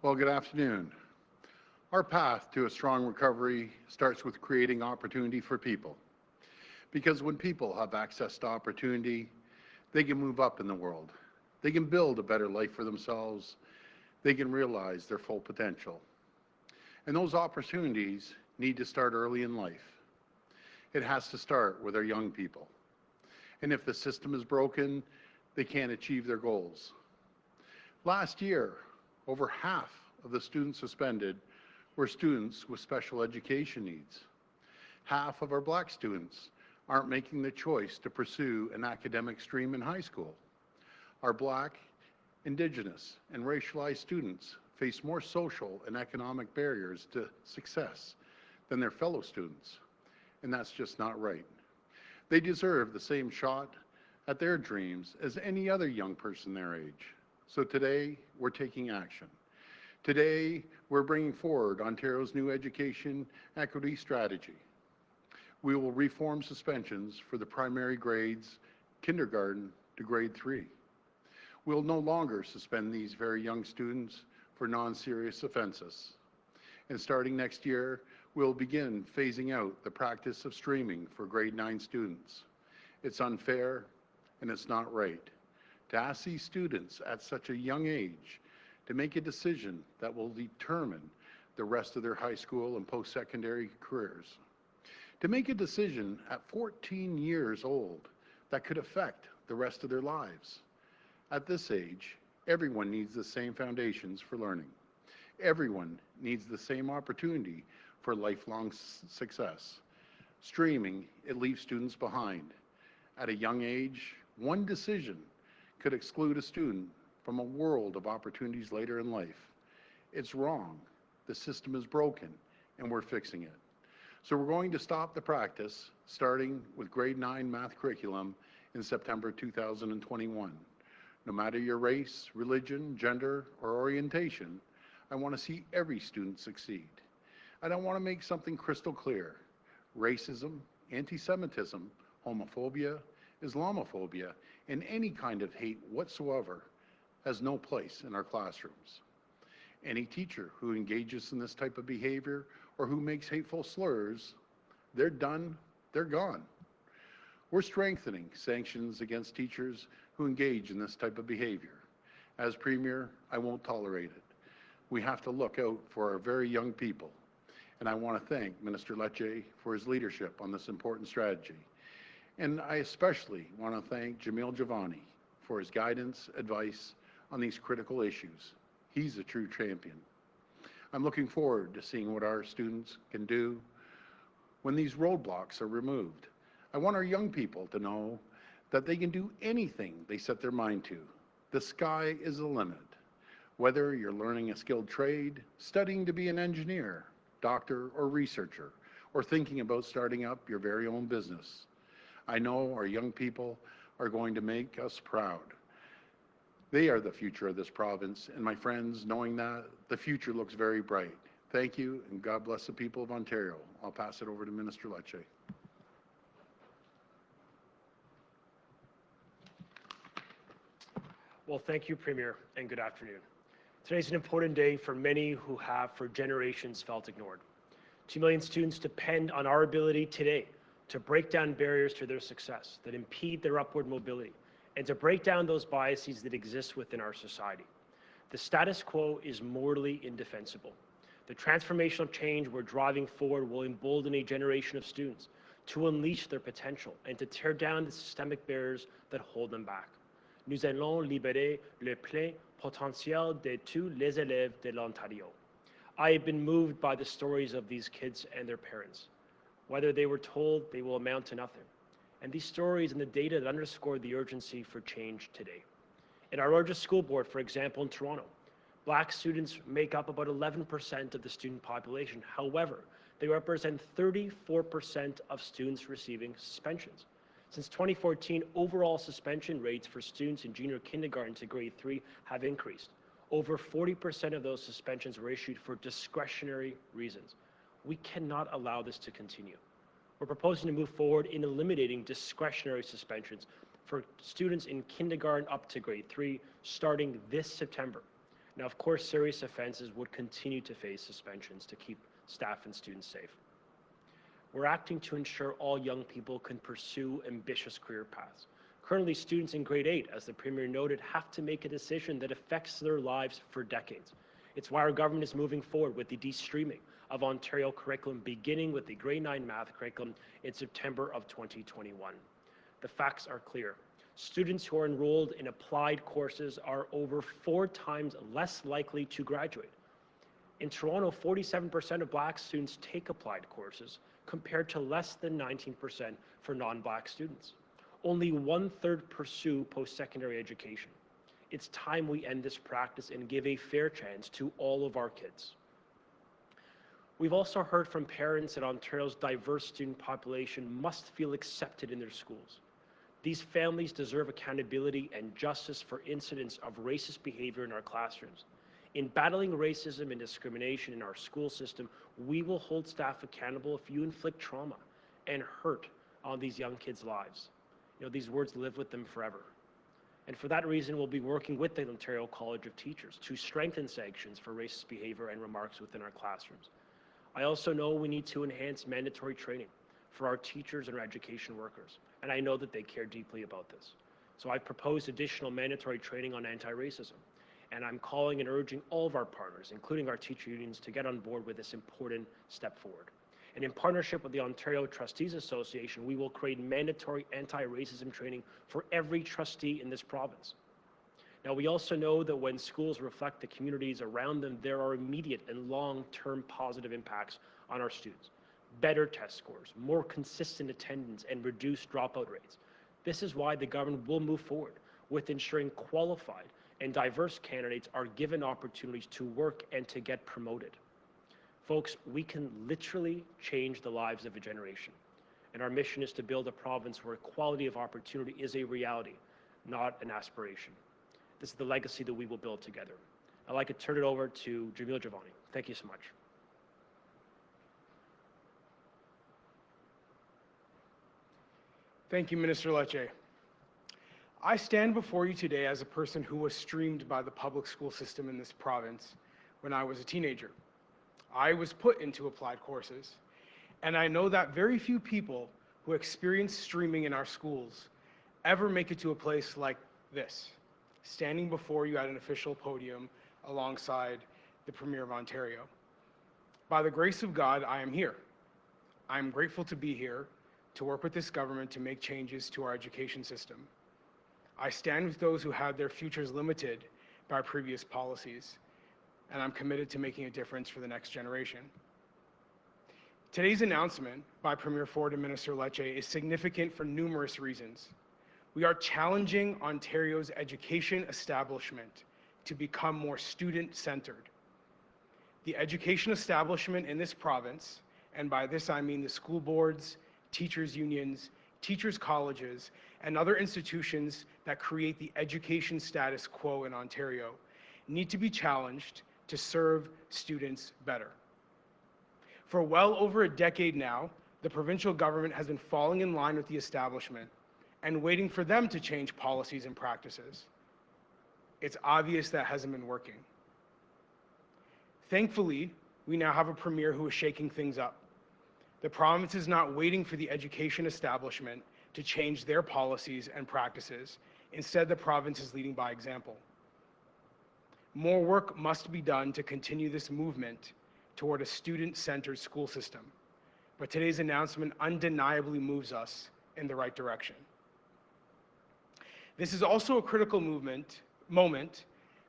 Well, good afternoon. Our path to a strong recovery starts with creating opportunity for people. Because when people have access to opportunity, they can move up in the world. They can build a better life for themselves. They can realize their full potential. And those opportunities need to start early in life. It has to start with our young people. And if the system is broken, they can't achieve their goals. Last year, over half of the students suspended were students with special education needs. Half of our Black students aren't making the choice to pursue an academic stream in high school. Our Black, Indigenous, and racialized students face more social and economic barriers to success than their fellow students, and that's just not right. They deserve the same shot at their dreams as any other young person their age. So today, we're taking action. Today, we're bringing forward Ontario's new education equity strategy. We will reform suspensions for the primary grades, kindergarten to grade 3. We'll no longer suspend these very young students for non-serious offenses. And starting next year, we'll begin phasing out the practice of streaming for grade 9 students. It's unfair and it's not right to ask these students at such a young age to make a decision that will determine the rest of their high school and post-secondary careers. To make a decision at 14 years old that could affect the rest of their lives. At this age, everyone needs the same foundations for learning. Everyone needs the same opportunity for lifelong success. Streaming, it leaves students behind. At a young age, one decision could exclude a student from a world of opportunities later in life. It's wrong. The system is broken, and we're fixing it. So we're going to stop the practice, starting with grade 9 math curriculum in September 2021. No matter your race, religion, gender, or orientation, I want to see every student succeed. And I want to make something crystal clear. Racism, anti-Semitism, homophobia, Islamophobia, and any kind of hate whatsoever has no place in our classrooms. Any teacher who engages in this type of behavior or who makes hateful slurs, they're done, they're gone. We're strengthening sanctions against teachers who engage in this type of behavior. As Premier, I won't tolerate it. We have to look out for our very young people. And I want to thank Minister Lecce for his leadership on this important strategy. And I especially want to thank Jamil Jivani for his guidance, advice on these critical issues. He's a true champion. I'm looking forward to seeing what our students can do when these roadblocks are removed. I want our young people to know that they can do anything they set their mind to. The sky is the limit. Whether you're learning a skilled trade, studying to be an engineer, doctor, or researcher, or thinking about starting up your very own business. I know our young people are going to make us proud. They are the future of this province, and my friends, knowing that, the future looks very bright. Thank you, and God bless the people of Ontario. I'll pass it over to Minister Lecce. Well, thank you, Premier, and good afternoon. Today's an important day for many who have for generations felt ignored. 2 million students depend on our ability today to break down barriers to their success that impede their upward mobility and to break down those biases that exist within our society. The status quo is morally indefensible. The transformational change we're driving forward will embolden a generation of students to unleash their potential and to tear down the systemic barriers that hold them back. Nous allons libérer le plein potentiel de tous les élèves de l'Ontario. I have been moved by the stories of these kids and their parents. Whether they were told, they will amount to nothing. And these stories and the data that underscore the urgency for change today. In our largest school board, for example, in Toronto, Black students make up about 11% of the student population. However, they represent 34% of students receiving suspensions. Since 2014, overall suspension rates for students in junior kindergarten to grade 3 have increased. Over 40% of those suspensions were issued for discretionary reasons. We cannot allow this to continue. We're proposing to move forward in eliminating discretionary suspensions for students in kindergarten up to grade 3 starting this September. Now, of course, serious offenses would continue to face suspensions to keep staff and students safe. We're acting to ensure all young people can pursue ambitious career paths. Currently, students in grade 8, as the Premier noted, have to make a decision that affects their lives for decades. It's why our government is moving forward with the de-streaming of Ontario curriculum, beginning with the grade 9 math curriculum in September of 2021. The facts are clear. Students who are enrolled in applied courses are over 4 times less likely to graduate. In Toronto, 47% of Black students take applied courses, compared to less than 19% for non-Black students. Only 1/3 pursue post-secondary education. It's time we end this practice and give a fair chance to all of our kids. We've also heard from parents that Ontario's diverse student population must feel accepted in their schools. These families deserve accountability and justice for incidents of racist behavior in our classrooms. In battling racism and discrimination in our school system, we will hold staff accountable if you inflict trauma and hurt on these young kids' lives. These words live with them forever. And for that reason, we'll be working with the Ontario College of Teachers to strengthen sanctions for racist behavior and remarks within our classrooms. I also know we need to enhance mandatory training for our teachers and our education workers, and I know that they care deeply about this. So I've proposed additional mandatory training on anti-racism, and I'm calling and urging all of our partners, including our teacher unions, to get on board with this important step forward. And in partnership with the Ontario Trustees Association, we will create mandatory anti-racism training for every trustee in this province. Now, we also know that when schools reflect the communities around them, there are immediate and long-term positive impacts on our students. Better test scores, more consistent attendance, and reduced dropout rates. This is why the government will move forward with ensuring qualified and diverse candidates are given opportunities to work and to get promoted. Folks, we can literally change the lives of a generation. And our mission is to build a province where equality of opportunity is a reality, not an aspiration. This is the legacy that we will build together. I'd like to turn it over to Jamil Jivani. Thank you so much. Thank you, Minister Lecce. I stand before you today as a person who was streamed by the public school system in this province when I was a teenager. I was put into applied courses, and I know that very few people who experience streaming in our schools ever make it to a place like this, standing before you at an official podium alongside the Premier of Ontario. By the grace of God, I am here. I am grateful to be here to work with this government to make changes to our education system. I stand with those who had their futures limited by previous policies, and I'm committed to making a difference for the next generation. Today's announcement by Premier Ford and Minister Lecce is significant for numerous reasons. We are challenging Ontario's education establishment to become more student-centered. The education establishment in this province, and by this I mean the school boards, teachers' unions, teachers' colleges, and other institutions that create the education status quo in Ontario, need to be challenged to serve students better. For well over a decade now, the provincial government has been falling in line with the establishment and waiting for them to change policies and practices. It's obvious that hasn't been working. Thankfully, we now have a premier who is shaking things up. The province is not waiting for the education establishment to change their policies and practices. Instead, the province is leading by example. More work must be done to continue this movement toward a student-centered school system, but today's announcement undeniably moves us in the right direction. This is also a critical moment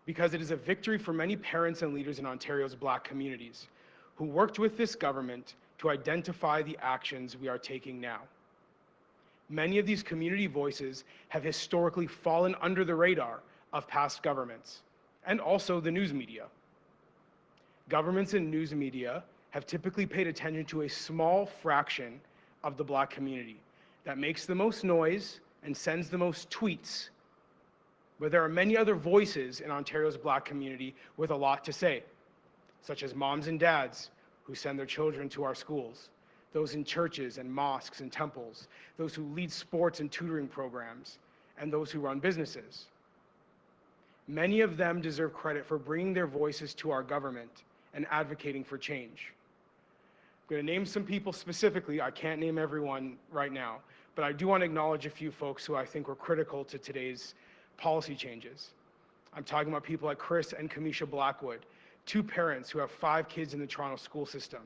because it is a victory for many parents and leaders in Ontario's Black communities who worked with this government to identify the actions we are taking now. Many of these community voices have historically fallen under the radar of past governments and also the news media. Governments and news media have typically paid attention to a small fraction of the Black community that makes the most noise and sends the most tweets. But there are many other voices in Ontario's Black community with a lot to say, such as moms and dads who send their children to our schools, those in churches and mosques and temples, those who lead sports and tutoring programs, and those who run businesses. Many of them deserve credit for bringing their voices to our government and advocating for change. I'm going to name some people specifically. I can't name everyone right now, but I do want to acknowledge a few folks who I think were critical to today's policy changes. I'm talking about people like Chris and Kamisha Blackwood, two parents who have 5 kids in the Toronto school system.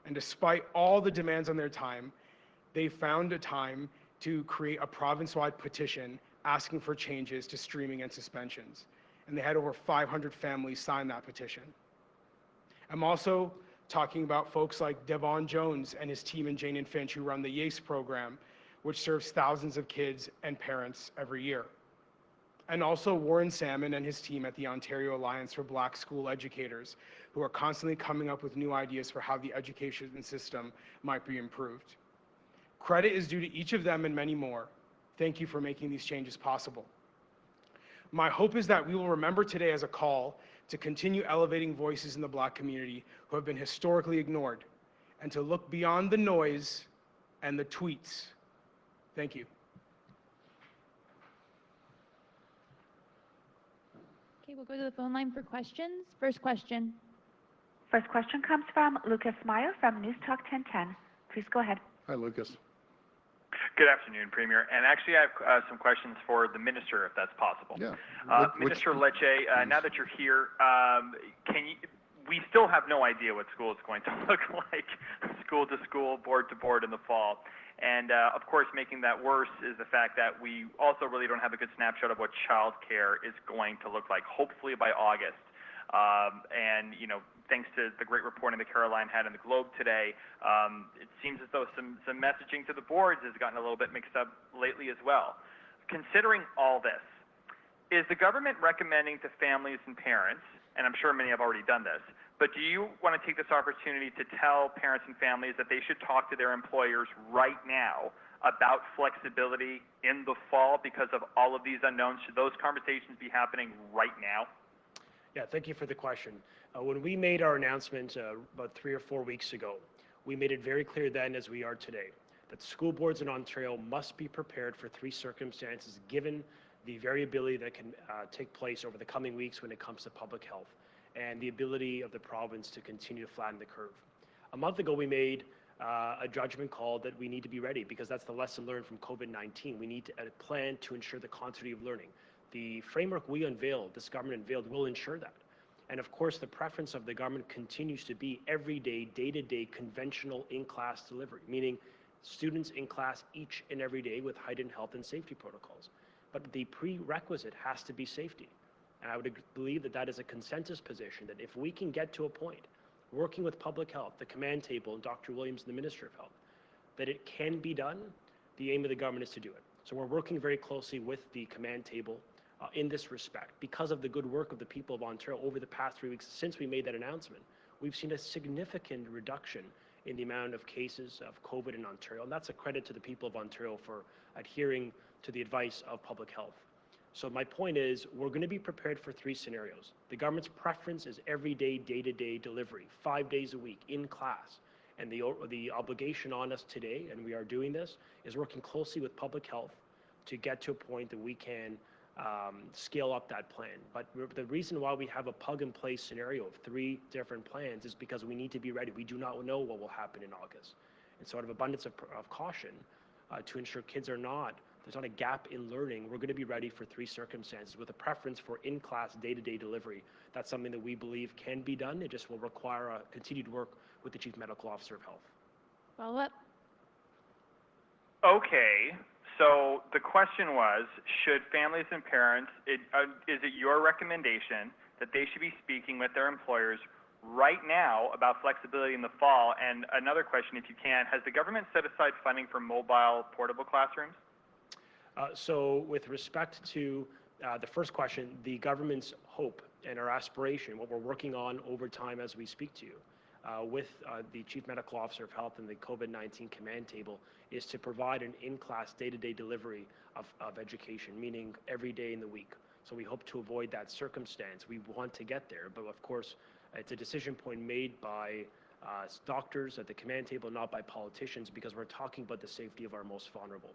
And despite all the demands on their time, they found a time to create a province-wide petition asking for changes to streaming and suspensions. And they had over 500 families sign that petition. I'm also talking about folks like Devon Jones and his team in Jane and Finch who run the YACE program, which serves thousands of kids and parents every year. And also Warren Salmon and his team at the Ontario Alliance for Black School Educators, who are constantly coming up with new ideas for how the education system might be improved. Credit is due to each of them and many more. Thank you for making these changes possible. My hope is that we will remember today as a call to continue elevating voices in the Black community who have been historically ignored, and to look beyond the noise and the tweets. Thank you. Okay, we'll go to the phone line for questions. First question. First question comes from Lucas Meyer from News Talk 1010. Please go ahead. Hi, Lucas. Good afternoon, Premier. And actually, I have some questions for the Minister, if that's possible. Yeah. Minister Lecce, now that you're here, we still have no idea what school is going to look like, school to school, board to board in the fall. And of course, making that worse is the fact that we also really don't have a good snapshot of what childcare is going to look like, hopefully by August. And, you know, thanks to the great reporting that Caroline had in the Globe today, it seems as though some messaging to the boards has gotten a little bit mixed up lately as well. Considering all this, is the government recommending to families and parents, and I'm sure many have already done this, but do you want to take this opportunity to tell parents and families that they should talk to their employers right now about flexibility in the fall because of all of these unknowns? Should those conversations be happening right now? Yeah, thank you for the question. When we made our announcement about 3 or 4 weeks ago, we made it very clear then, as we are today, that school boards in Ontario must be prepared for 3 circumstances given the variability that can take place over the coming weeks when it comes to public health and the ability of the province to continue to flatten the curve. A month ago, we made a judgment call that we need to be ready because that's the lesson learned from COVID-19. We need a plan to ensure the continuity of learning. The framework we unveiled, this government unveiled, will ensure that. And of course, the preference of the government continues to be everyday, day-to-day, conventional in-class delivery, meaning students in class each and every day with heightened health and safety protocols. But the prerequisite has to be safety. And I would believe that that is a consensus position, that if we can get to a point, working with public health, the command table, and Dr. Williams, the Minister of Health, that it can be done, the aim of the government is to do it. So we're working very closely with the command table in this respect. Because of the good work of the people of Ontario over the past 3 weeks since we made that announcement, we've seen a significant reduction in the amount of cases of COVID in Ontario. And that's a credit to the people of Ontario for adhering to the advice of public health. So my point is, we're going to be prepared for 3 scenarios. The government's preference is everyday, day-to-day delivery, 5 days a week in class. And the obligation on us today, and we are doing this, is working closely with public health to get to a point that we can scale up that plan. But the reason why we have a plug-and-play scenario of 3 different plans is because we need to be ready. We do not know what will happen in August. And so out of abundance of caution, to ensure kids there's not a gap in learning, we're going to be ready for 3 circumstances with a preference for in-class, day-to-day delivery. That's something that we believe can be done. It just will require continued work with the Chief Medical Officer of Health. Follow up. Okay. So the question was, should families and parents, is it your recommendation that they should be speaking with their employers right now about flexibility in the fall? And another question, if you can, has the government set aside funding for mobile portable classrooms? So with respect to the first question, the government's hope and our aspiration, what we're working on over time as we speak to you, with the Chief Medical Officer of Health and the COVID-19 command table, is to provide an in-class, day-to-day delivery of education, meaning every day in the week. So we hope to avoid that circumstance. We want to get there, but of course, it's a decision point made by doctors at the command table, not by politicians, because we're talking about the safety of our most vulnerable.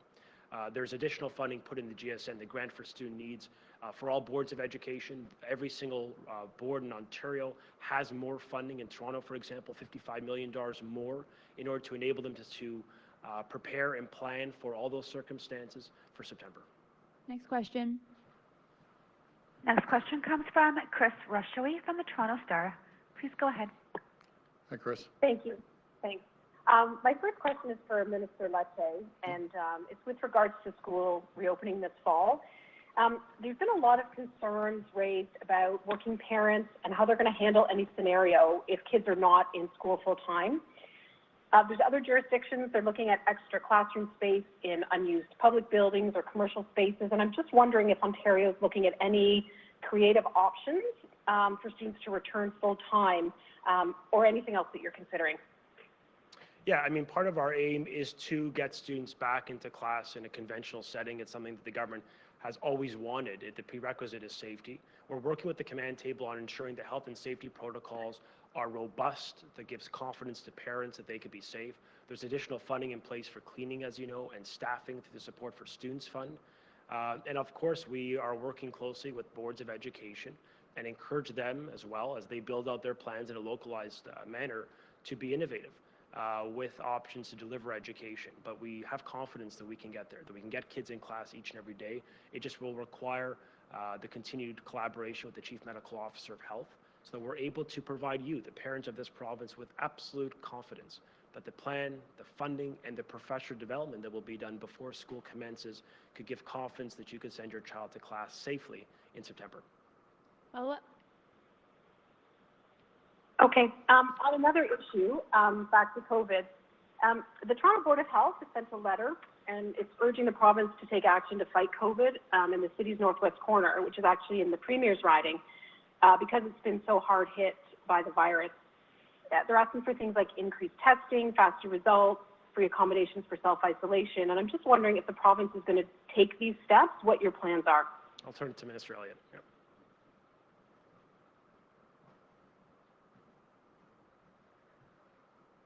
There's additional funding put in the GSN, the Grant for Student Needs, for all boards of education. Every single board in Ontario has more funding. In Toronto, for example, $55 million more in order to enable them to prepare and plan for all those circumstances for September. Next question. Next question comes from Chris Rushoey from the Toronto Star. Please go ahead. Hi, Chris. Thank you. Thanks. My first question is for Minister Lecce, and it's with regards to school reopening this fall. There's been a lot of concerns raised about working parents and how they're going to handle any scenario if kids are not in school full time. There's other jurisdictions, they're looking at extra classroom space in unused public buildings or commercial spaces, and I'm just wondering if Ontario is looking at any creative options for students to return full time or anything else that you're considering. Yeah, I mean, part of our aim is to get students back into class in a conventional setting. It's something that the government has always wanted. The prerequisite is safety. We're working with the command table on ensuring the health and safety protocols are robust, that gives confidence to parents that they could be safe. There's additional funding in place for cleaning, as you know, and staffing through the Support for Students Fund. And of course, we are working closely with boards of education and encourage them as well as they build out their plans in a localized manner to be innovative with options to deliver education. But we have confidence that we can get there, that we can get kids in class each and every day. It just will require the continued collaboration with the Chief Medical Officer of Health, so that we're able to provide you, the parents of this province, with absolute confidence that the plan, the funding, and the professional development that will be done before school commences could give confidence that you could send your child to class safely in September. Follow-up. Okay, on another issue, back to COVID, the Toronto Board of Health has sent a letter and it's urging the province to take action to fight COVID in the city's northwest corner, which is actually in the Premier's riding, because it's been so hard hit by the virus. They're asking for things like increased testing, faster results, free accommodations for self-isolation, and I'm just wondering if the province is going to take these steps, what your plans are. I'll turn it to Minister Elliott. Yep.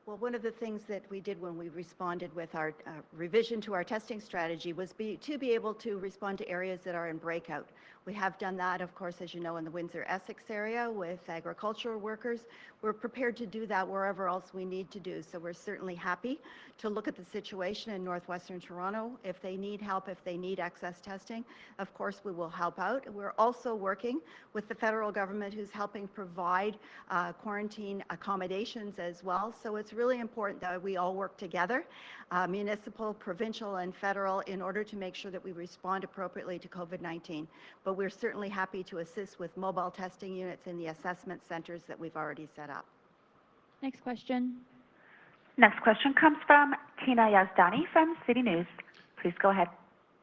Well, one of the things that we did when we responded with our revision to our testing strategy was to be able to respond to areas that are in breakout. We have done that, of course, as you know, in the Windsor-Essex area with agricultural workers. We're prepared to do that wherever else we need to do. So we're certainly happy to look at the situation in northwestern Toronto. If they need help, if they need excess testing, of course, we will help out. We're also working with the federal government who's helping provide quarantine accommodations as well. So it's really important that we all work together, municipal, provincial, and federal, in order to make sure that we respond appropriately to COVID-19. But we're certainly happy to assist with mobile testing units in the assessment centers that we've already set up. Next question. Next question comes from Tina Yazdani from City News. Please go ahead.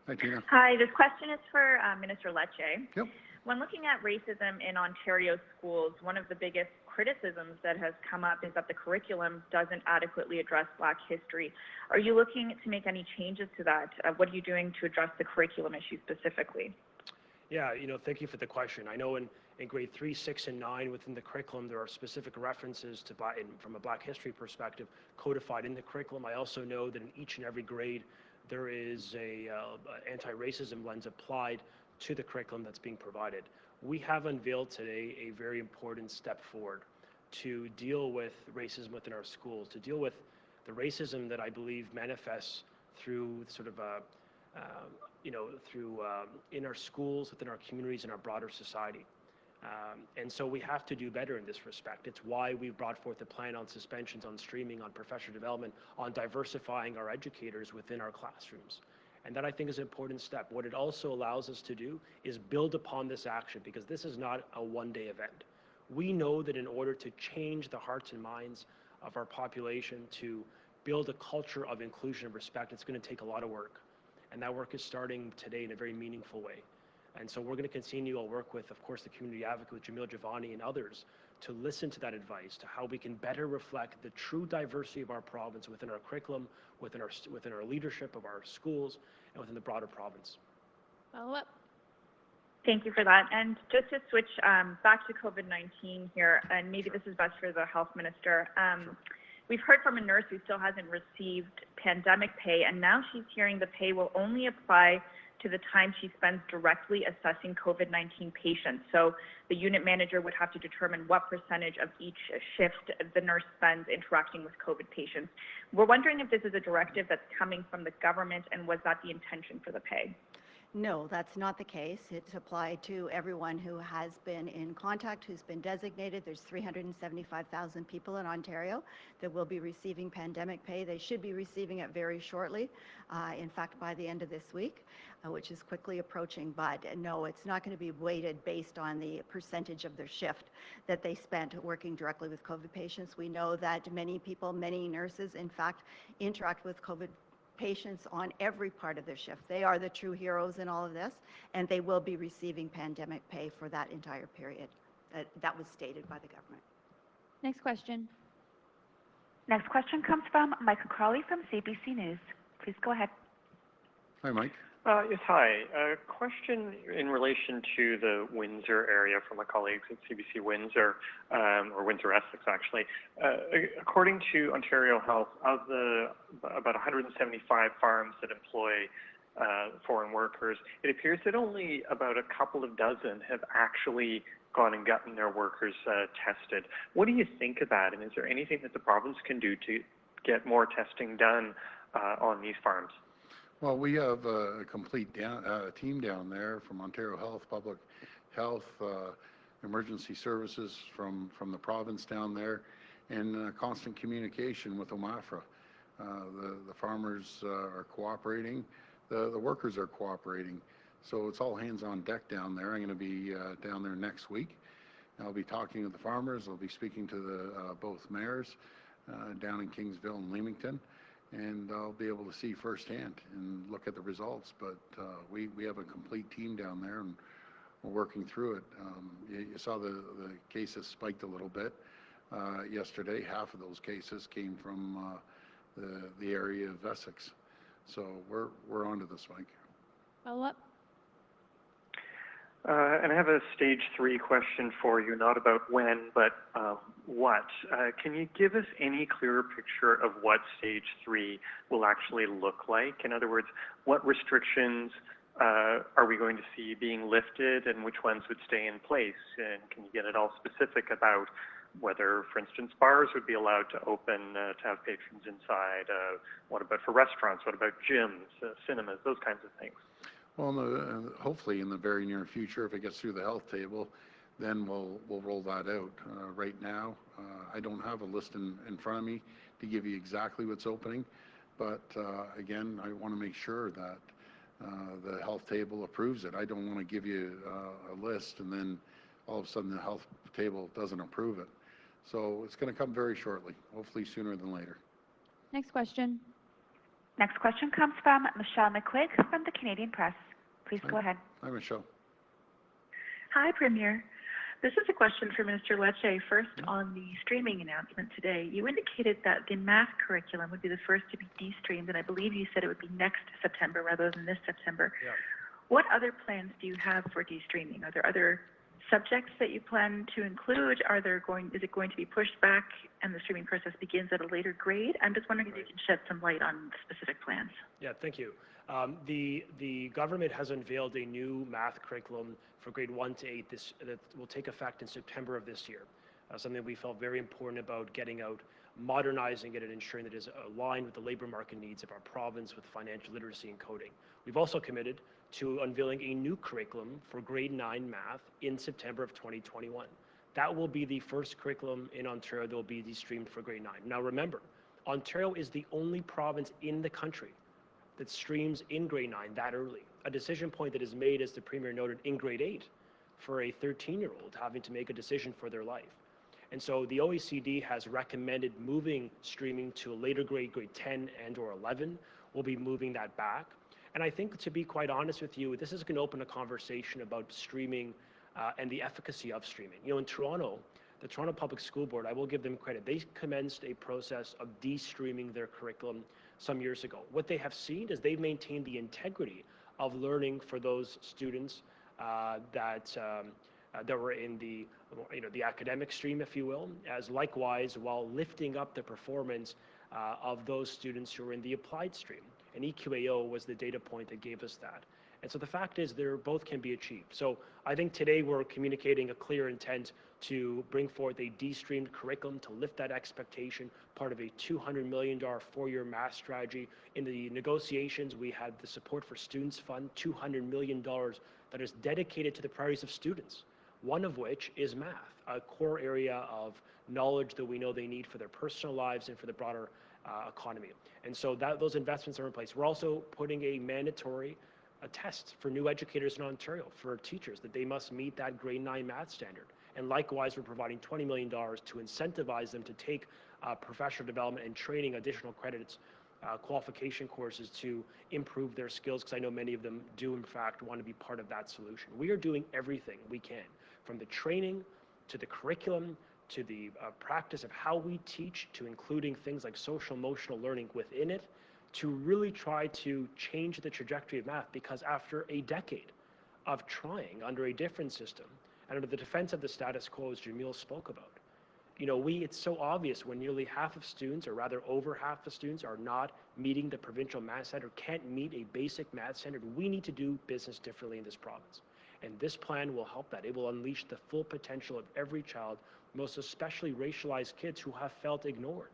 Hi, Tina. Hi, this question is for Minister Lecce. Yep. When looking at racism in Ontario schools, one of the biggest criticisms that has come up is that the curriculum doesn't adequately address Black history. Are you looking to make any changes to that? What are you doing to address the curriculum issue specifically? Yeah, thank you for the question. I know in grade 3, 6, and 9 within the curriculum, there are specific references to from a Black history perspective codified in the curriculum. I also know that in each and every grade, there is a anti-racism lens applied to the curriculum that's being provided. We have unveiled today a very important step forward to deal with racism within our schools, to deal with the racism that I believe manifests through sort of in our schools, within our communities, and our broader society. And so we have to do better in this respect. It's why we've brought forth a plan on suspensions, on streaming, on professional development, on diversifying our educators within our classrooms. And that, I think, is an important step. What it also allows us to do is build upon this action, because this is not a one-day event. We know that in order to change the hearts and minds of our population, to build a culture of inclusion and respect, it's going to take a lot of work. And that work is starting today in a very meaningful way. And so we're going to continue to work with, of course, the community advocate, with Jamil Jivani and others, to listen to that advice, to how we can better reflect the true diversity of our province within our curriculum, within our leadership of our schools, and within the broader province. Follow up. Thank you for that. And just to switch back to COVID-19 here, and maybe this is best for the health minister. Sure. We've heard from a nurse who still hasn't received pandemic pay, and now she's hearing the pay will only apply to the time she spends directly assessing COVID-19 patients. So the unit manager would have to determine what percentage of each shift the nurse spends interacting with COVID patients. We're wondering if this is a directive that's coming from the government, and was that the intention for the pay? No, that's not the case. It's applied to everyone who has been in contact, who's been designated. There's 375,000 people in Ontario that will be receiving pandemic pay. They should be receiving it very shortly, in fact, by the end of this week, which is quickly approaching. But no, it's not going to be weighted based on the percentage of their shift that they spent working directly with COVID patients. We know that many people, many nurses, in fact, interact with COVID patients on every part of their shift. They are the true heroes in all of this, and they will be receiving pandemic pay for that entire period. That was stated by the government. Next question. Next question comes from Michael Crowley from CBC News. Please go ahead. Hi, Mike. Yes, hi. A question in relation to the Windsor area from my colleagues at CBC Windsor, or Windsor Essex, actually. According to Ontario Health, of the about 175 farms that employ foreign workers, it appears that only about a couple of dozen have actually gone and gotten their workers tested. What do you think of that, and is there anything that the province can do to get more testing done on these farms? Well, we have a complete team down there from Ontario Health, Public Health, Emergency Services from the province down there, and constant communication with OMAFRA. The farmers are cooperating, the workers are cooperating, so it's all hands on deck down there. I'm going to be down there next week. I'll be talking to the farmers. I'll be speaking to the both mayors down in Kingsville and Leamington, and I'll be able to see firsthand and look at the results. But we have a complete team down there, and we're working through it. You saw the cases spiked a little bit yesterday. Half of those cases came from the area of Essex. So we're onto this, Mike. Follow up. And I have a stage 3 question for you, not about when, but what. Can you give us any clearer picture of what stage 3 will actually look like? In other words, what restrictions are we going to see being lifted, and which ones would stay in place? And can you get it all specific about whether, for instance, bars would be allowed to open to have patrons inside? What about for restaurants? What about gyms, cinemas, those kinds of things? Well, hopefully in the very near future, if it gets through the health table, then we'll roll that out. Right now, I don't have a list in front of me to give you exactly what's opening, but again, I want to make sure that the health table approves it. I don't want to give you a list and then all of a sudden the health table doesn't approve it. So it's going to come very shortly, hopefully sooner than later. Next question. Next question comes from Michelle McQuaid from the Canadian Press. Please go ahead. Hi, Michelle. Hi, Premier. This is a question for Minister Lecce. First, on the streaming announcement today, you indicated that the math curriculum would be the first to be de-streamed, and I believe you said it would be next September rather than this September. Yeah. What other plans do you have for de-streaming? Are there other subjects that you plan to include? Is it going to be pushed back and the streaming process begins at a later grade? I'm just wondering if you can shed some light on specific plans. Yeah, thank you. The government has unveiled a new math curriculum for grade 1 to 8 that will take effect in September of this year. Something we felt very important about getting out, modernizing it, and ensuring that it is aligned with the labor market needs of our province with financial literacy and coding. We've also committed to unveiling a new curriculum for grade 9 math in September of 2021. That will be the first curriculum in Ontario that will be de-streamed for grade 9. Now remember, Ontario is the only province in the country that streams in grade 9 that early. A decision point that is made, as the Premier noted, in grade 8 for a 13-year-old having to make a decision for their life. And so the OECD has recommended moving streaming to a later grade, grade 10 and or 11. We'll be moving that back. And I think, to be quite honest with you, this is going to open a conversation about streaming and the efficacy of streaming. You know, in Toronto, the Toronto Public School Board, I will give them credit, they commenced a process of de-streaming their curriculum some years ago. What they have seen is they've maintained the integrity of learning for those students that that were in the, the academic stream, if you will, as likewise while lifting up the performance of those students who were in the applied stream. And EQAO was the data point that gave us that. And so the fact is, both can be achieved. So I think today we're communicating a clear intent to bring forth a de-streamed curriculum to lift that expectation, part of a $200 million four-year math strategy. In the negotiations, we had the Support for Students Fund, $200 million that is dedicated to the priorities of students, one of which is math, a core area of knowledge that we know they need for their personal lives and for the broader economy. And so those investments are in place. We're also putting a mandatory test for new educators in Ontario, for teachers, that they must meet that grade 9 math standard. And likewise, we're providing $20 million to incentivize them to take professional development and training, additional credits, qualification courses to improve their skills, because I know many of them do in fact want to be part of that solution. We are doing everything we can, from the training to the curriculum to the practice of how we teach, to including things like social emotional learning within it, to really try to change the trajectory of math, because after a decade of trying under a different system and under the defense of the status quo, as Jamil spoke about, it's so obvious when nearly half of students, or rather over half of students, are not meeting the provincial math standard, can't meet a basic math standard. We need to do business differently in this province. And this plan will help that. It will unleash the full potential of every child, most especially racialized kids who have felt ignored.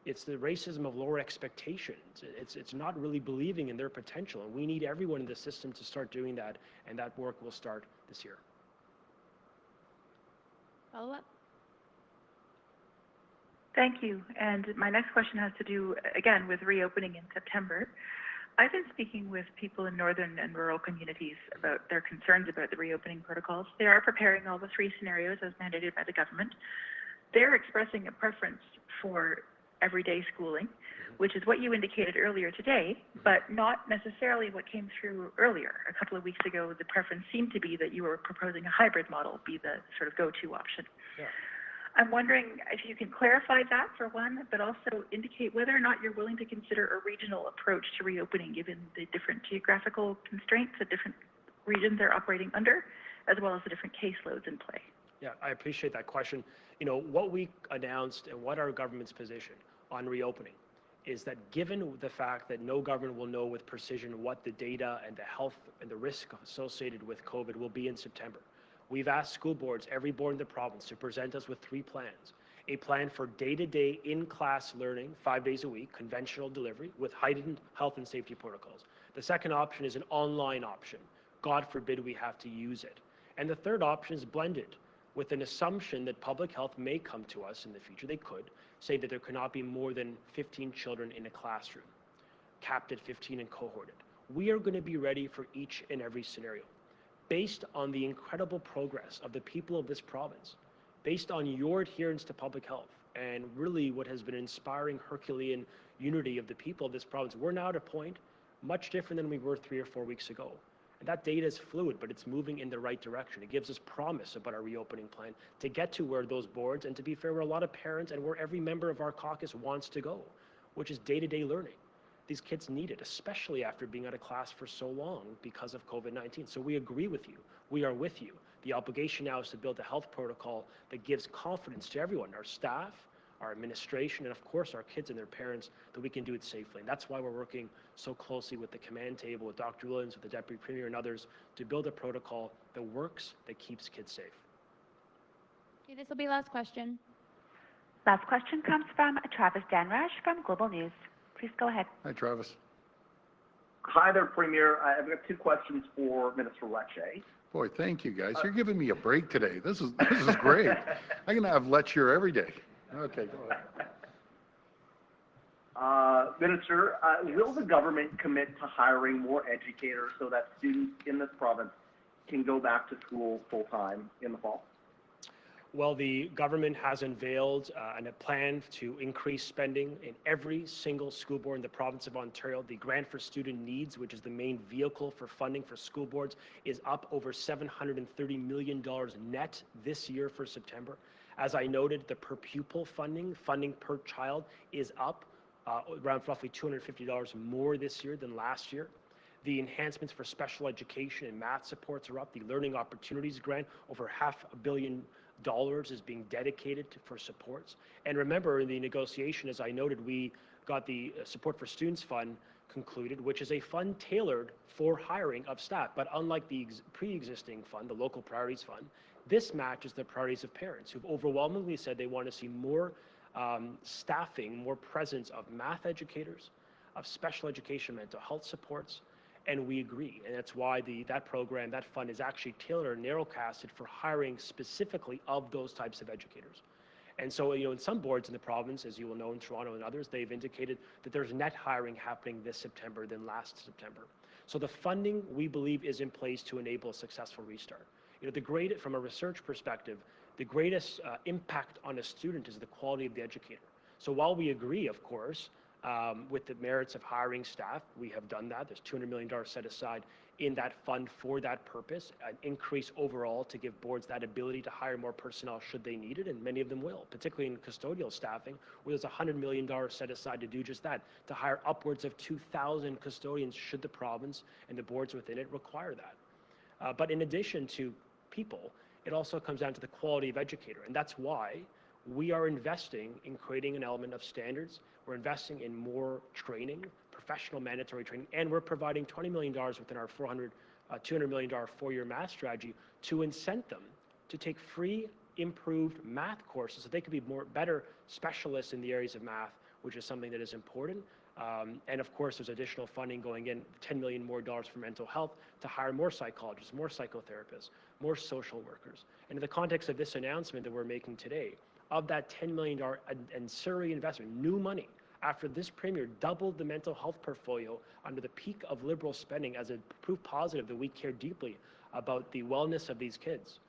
It's the racism of lower expectations. It's not really believing in their potential, and we need everyone in the system to start doing that, and that work will start this year. Follow-up? Thank you. And my next question has to do, again, with reopening in September. I've been speaking with people in northern and rural communities about their concerns about the reopening protocols. They are preparing all the 3 scenarios as mandated by the government. They're expressing a preference for everyday schooling, which is what you indicated earlier today, but not necessarily what came through earlier. A couple of weeks ago, the preference seemed to be that you were proposing a hybrid model be the sort of go-to option. Yeah. I'm wondering if you can clarify that for one, but also indicate whether or not you're willing to consider a regional approach to reopening, given the different geographical constraints that different regions are operating under, as well as the different caseloads in play. Yeah, I appreciate that question. What we announced and what our government's position on reopening is that, given the fact that no government will know with precision what the data and the health and the risk associated with COVID will be in September, we've asked school boards, every board in the province, to present us with 3 plans. A plan for day-to-day in-class learning, 5 days a week, conventional delivery, with heightened health and safety protocols. The second option is an online option. God forbid we have to use it. And the third option is blended, with an assumption that public health may come to us in the future. They could say that there cannot be more than 15 children in a classroom, capped at 15 and cohorted. We are going to be ready for each and every scenario, based on the incredible progress of the people of this province, based on your adherence to public health, and really what has been inspiring Herculean unity of the people of this province. We're now at a point much different than we were 3 or 4 weeks ago. And that data is fluid, but it's moving in the right direction. It gives us promise about our reopening plan to get to where those boards, and to be fair, where a lot of parents and where every member of our caucus wants to go, which is day-to-day learning. These kids need it, especially after being out of class for so long because of COVID-19. So we agree with you. We are with you. The obligation now is to build a health protocol that gives confidence to everyone, our staff, our administration, and of course our kids and their parents, that we can do it safely. And that's why we're working so closely with the command table, with Dr. Williams, with the Deputy Premier and others, to build a protocol that works, that keeps kids safe. Okay, this will be last question. Last question comes from Travis Dhanraj from Global News. Please go ahead. Hi, Travis. Hi there, Premier. I've got 2 questions for Minister Lecce. Boy, thank you guys. You're giving me a break today. This is great. I'm going to have Lecce here every day. Okay, go ahead. Minister, will the government commit to hiring more educators so that students in this province can go back to school full-time in the fall? Well, the government has unveiled a plan to increase spending in every single school board in the province of Ontario. The Grant for Student Needs, which is the main vehicle for funding for school boards, is up over $730 million net this year for September. As I noted, the per pupil funding per child, is up around roughly $250 more this year than last year. The enhancements for special education and math supports are up. The Learning Opportunities Grant, over $500 million is being dedicated for supports. And remember, in the negotiation, as I noted, we got the Support for Students Fund concluded, which is a fund tailored for hiring of staff. But unlike the pre-existing fund, the Local Priorities Fund, this matches the priorities of parents who've overwhelmingly said they want to see more staffing, more presence of math educators, of special education mental health supports, and we agree. And that's why that program, that fund is actually tailored and narrowcasted for hiring specifically of those types of educators. And so, in some boards in the province, as you will know in Toronto and others, they've indicated that there's net hiring happening this September than last September. So the funding, we believe, is in place to enable a successful restart. From a research perspective, the greatest impact on a student is the quality of the educator. So while we agree, of course, with the merits of hiring staff, we have done that. There's $200 million set aside in that fund for that purpose, an increase overall to give boards that ability to hire more personnel should they need it, and many of them will, particularly in custodial staffing, where there's $100 million set aside to do just that, to hire upwards of 2,000 custodians should the province and the boards within it require that. But in addition to people, it also comes down to the quality of educator, and that's why we are investing in creating an element of standards. We're investing in more training, professional mandatory training, and we're providing $20 million within our $200 million four-year math strategy to incent them to take free, improved math courses so they could be better specialists in the areas of math, which is something that is important. And of course, there's additional funding going in, $10 million more for mental health to hire more psychologists, more psychotherapists, more social workers. And in the context of this announcement that we're making today, of that $10 million ancillary investment, new money, after this Premier doubled the mental health portfolio under the peak of Liberal spending as a proof positive that we care deeply about the wellness of these kids.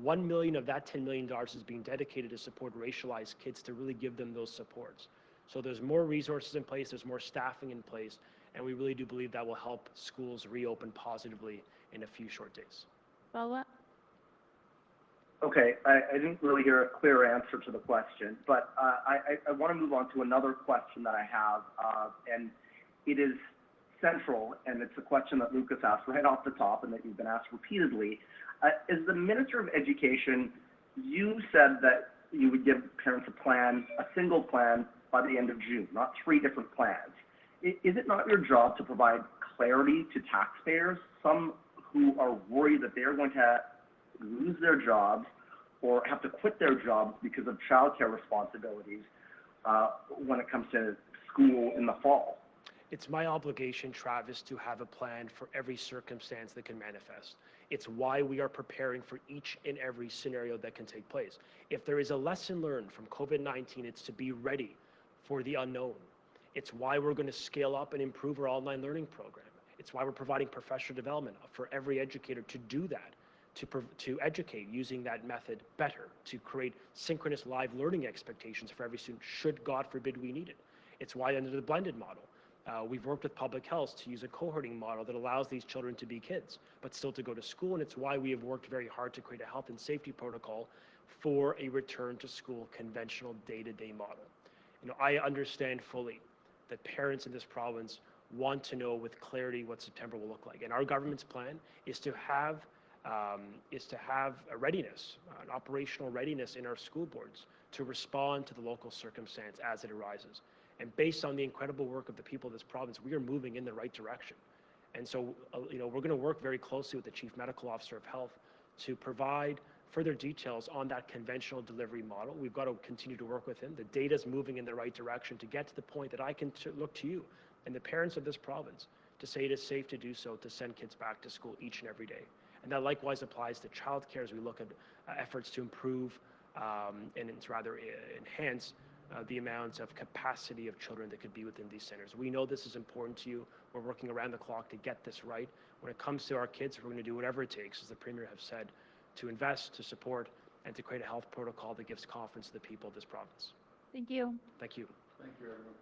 $1 million of that $10 million is being dedicated to support racialized kids to really give them those supports. So there's more resources in place, there's more staffing in place, and we really do believe that will help schools reopen positively in a few short days. Follow-up? Okay, I didn't really hear a clear answer to the question, but I want to move on to another question that I have, and it is central, and it's a question that Lucas asked right off the top and that you've been asked repeatedly. As the Minister of Education, you said that you would give parents a single plan by the end of June, not 3 different plans. Is it not your job to provide clarity to taxpayers, some who are worried that they are going to lose their jobs or have to quit their jobs because of childcare responsibilities when it comes to school in the fall? It's my obligation, Travis, to have a plan for every circumstance that can manifest. It's why we are preparing for each and every scenario that can take place. If there is a lesson learned from COVID-19, it's to be ready for the unknown. It's why we're going to scale up and improve our online learning program. It's why we're providing professional development for every educator to do that, to educate using that method better, to create synchronous live learning expectations for every student should, God forbid, we need it. It's why under the blended model, we've worked with public health to use a cohorting model that allows these children to be kids, but still to go to school. And it's why we have worked very hard to create a health and safety protocol for a return to school conventional day-to-day model. I understand fully that parents in this province want to know with clarity what September will look like. And our government's plan is to have a readiness, an operational readiness in our school boards to respond to the local circumstance as it arises. And based on the incredible work of the people of this province, we are moving in the right direction. And so, we're going to work very closely with the Chief Medical Officer of Health to provide further details on that conventional delivery model. We've got to continue to work with him. The data is moving in the right direction to get to the point that I can look to you and the parents of this province to say it is safe to do so, to send kids back to school each and every day. And that likewise applies to childcare as we look at efforts to improve and rather enhance the amounts of capacity of children that could be within these centers. We know this is important to you. We're working around the clock to get this right. When it comes to our kids, we're going to do whatever it takes, as the Premier has said, to invest, to support, and to create a health protocol that gives confidence to the people of this province. Thank you. Thank you. Thank you, everyone.